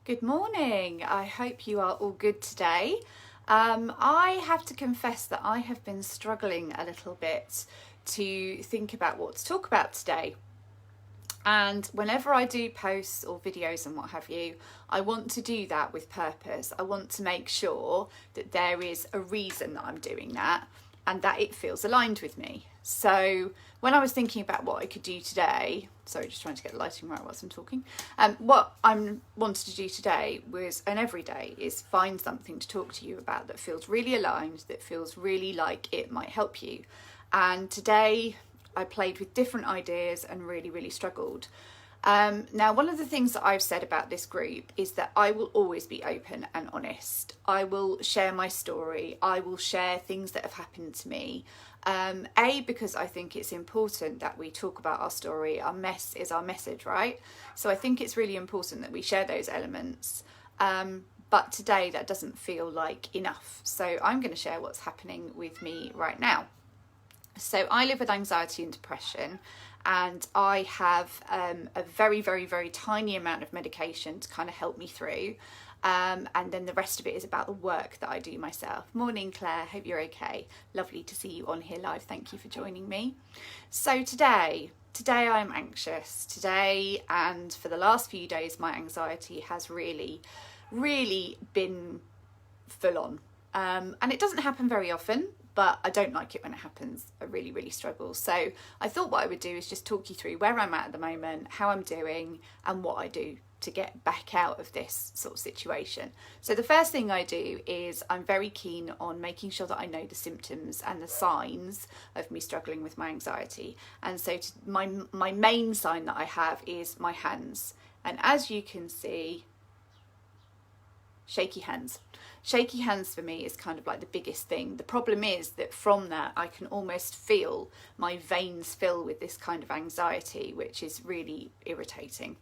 Good morning. I hope you are all good today. I have to confess that I have been struggling a little bit to think about what to talk about today. And whenever I do posts or videos and what have you, I want to do that with purpose. I want to make sure that there is a reason that I'm doing that and that it feels aligned with me. So when I was thinking about what I could do today, sorry, just trying to get the lighting right whilst I'm talking. What I wanted to do today was, and every day, is find something to talk to you about that feels really aligned, that feels really like it might help you. And today I played with different ideas and really struggled. Now, one of the things that I've said about this group is that I will always be open and honest. I will share my story. I will share things that have happened to me. Because I think it's important that we talk about our story. Our mess is our message, right? So I think it's really important that we share those elements. But today that doesn't feel like enough. So I'm going to share what's happening with me right now. So I live with anxiety and depression, and I have a very tiny amount of medication to kind of help me through. And then the rest of it is about the work that I do myself. Morning, Claire. Hope you're okay. Lovely to see you on here live. Thank you for joining me. So today I'm anxious. Today and for the last few days, my anxiety has really been full on. And it doesn't happen very often, but I don't like it when it happens. I really struggle. So I thought what I would do is just talk you through where I'm at the moment, how I'm doing, and what I do to get back out of this sort of situation. So the first thing I do is I'm very keen on making sure that I know the symptoms and the signs of me struggling with my anxiety. And so my main sign that I have is my hands. And as you can see, shaky hands. Shaky hands for me is kind of like the biggest thing. The problem is that from that I can almost feel my veins fill with this kind of anxiety, which is really irritating.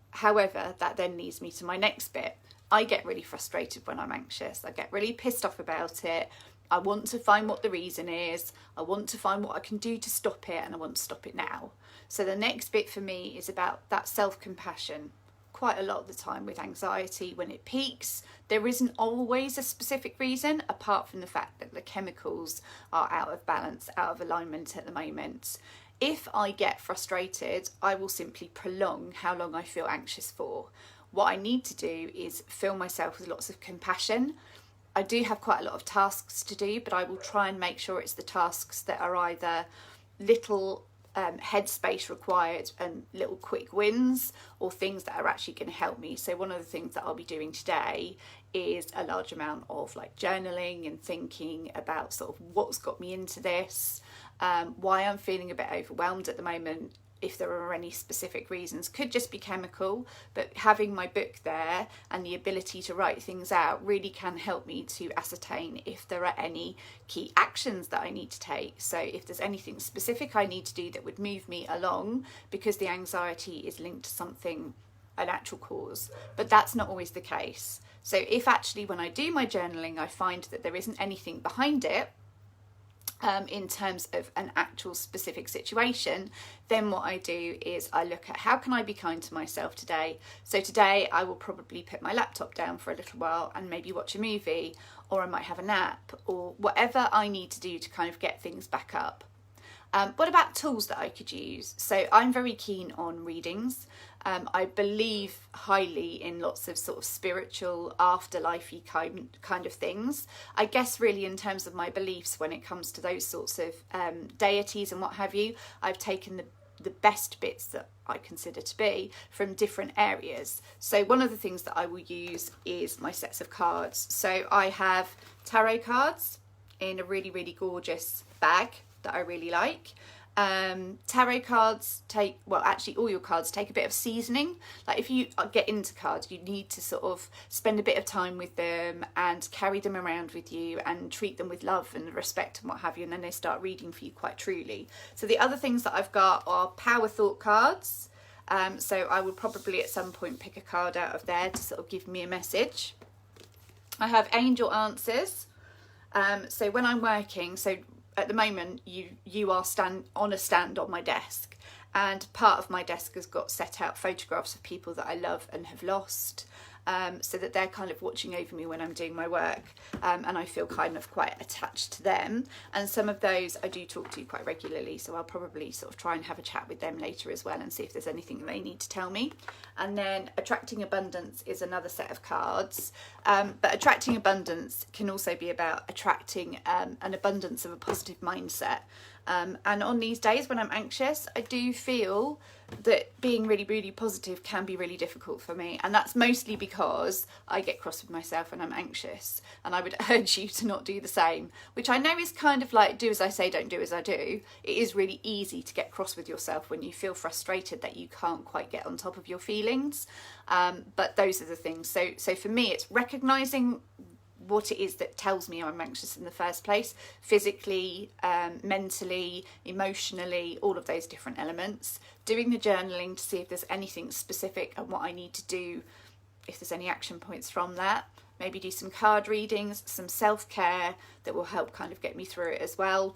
However, that then leads me to my next bit. I get really frustrated when I'm anxious. I get really pissed off about it. I want to find what the reason is. I want to find what I can do to stop it, and I want to stop it now. So the next bit for me is about that self-compassion. Quite a lot of the time with anxiety, when it peaks, there isn't always a specific reason apart from the fact that the chemicals are out of balance, out of alignment at the moment. If I get frustrated, I will simply prolong how long I feel anxious for. What I need to do is fill myself with lots of compassion. I do have quite a lot of tasks to do, but I will try and make sure it's the tasks that are either little headspace required and little quick wins, or things that are actually going to help me. So one of the things that I'll be doing today is a large amount of like journaling and thinking about sort of what's got me into this, why I'm feeling a bit overwhelmed at the moment. If there are any specific reasons, could just be chemical, but having my book there and the ability to write things out really can help me to ascertain if there are any key actions that I need to take. So if there's anything specific I need to do that would move me along, because the anxiety is linked to something, an actual cause, but that's not always the case. So if actually when I do my journaling I find that there isn't anything behind it, in terms of an actual specific situation, then what I do is I look at how can I be kind to myself today. So today I will probably put my laptop down for a little while and maybe watch a movie, or I might have a nap, or whatever I need to do to kind of get things back up. What about tools that I could use? So I'm very keen on readings. I believe highly in lots of sort of spiritual, afterlife-y kind of things. I guess really in terms of my beliefs when it comes to those sorts of deities and what have you, I've taken the best bits that I consider to be from different areas. So one of the things that I will use is my sets of cards. So I have tarot cards in a really gorgeous bag that I really like. Tarot cards all your cards take a bit of seasoning. Like if you get into cards, you need to sort of spend a bit of time with them and carry them around with you and treat them with love and respect and what have you, and then they start reading for you quite truly. So the other things that I've got are power thought cards. So I will probably at some point pick a card out of there to sort of give me a message. I have angel answers. So when I'm working, at the moment you are on a stand on my desk, and part of my desk has got set out photographs of people that I love and have lost, so that they're kind of watching over me when I'm doing my work, and I feel kind of quite attached to them. And some of those I do talk to quite regularly, so I'll probably sort of try and have a chat with them later as well and see if there's anything they need to tell me. And then Attracting Abundance is another set of cards, but Attracting Abundance can also be about attracting an abundance of a positive mindset. And on these days when I'm anxious, I do feel that being really, really positive can be really difficult for me. And that's mostly because I get cross with myself when I'm anxious. And I would urge you to not do the same, which I know is kind of like do as I say, don't do as I do. It is really easy to get cross with yourself when you feel frustrated that you can't quite get on top of your feelings. But those are the things. So for me, it's recognising what it is that tells me I'm anxious in the first place, physically, mentally, emotionally, all of those different elements. Doing the journaling to see if there's anything specific and what I need to do, if there's any action points from that. Maybe do some card readings, some self-care that will help kind of get me through it as well.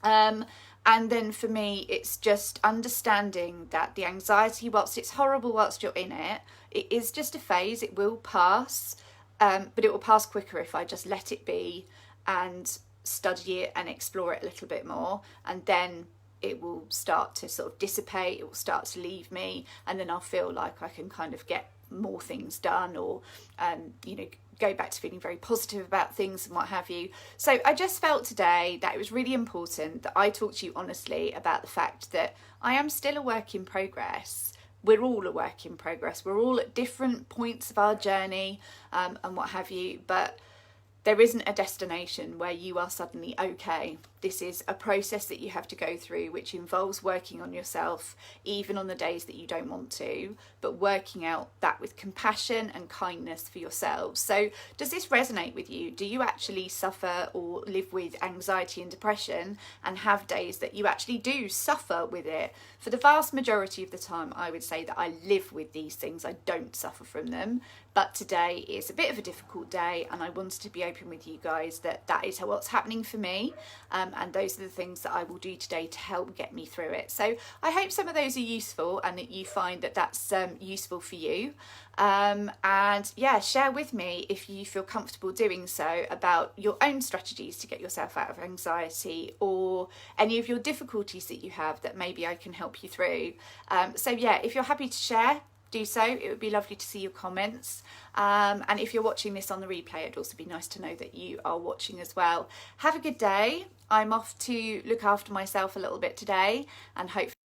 And then for me, it's just understanding that the anxiety, whilst it's horrible whilst you're in it, it is just a phase, it will pass. But it will pass quicker if I just let it be and study it and explore it a little bit more. And then it will start to sort of dissipate, it will start to leave me, and then I'll feel like I can kind of get more things done, or, go back to feeling very positive about things and what have you. So I just felt today that it was really important that I talk to you honestly about the fact that I am still a work in progress. We're all a work in progress. We're all at different points of our journey, and what have you, but there isn't a destination where you are suddenly okay. This is a process that you have to go through, which involves working on yourself, even on the days that you don't want to, but working out that with compassion and kindness for yourselves. So does this resonate with you? Do you actually suffer or live with anxiety and depression and have days that you actually do suffer with it? For the vast majority of the time, I would say that I live with these things. I don't suffer from them. But today is a bit of a difficult day, and I wanted to be open with you guys that that is what's happening for me, and those are the things that I will do today to help get me through it. So I hope some of those are useful and that you find that that's useful for you. And yeah, share with me if you feel comfortable doing so about your own strategies to get yourself out of anxiety, or any of your difficulties that you have that maybe I can help you through. So yeah, if you're happy to share, do so. It would be lovely to see your comments, and if you're watching this on the replay, it'd also be nice to know that you are watching as well. Have a good day. I'm off to look after myself a little bit today, and hopefully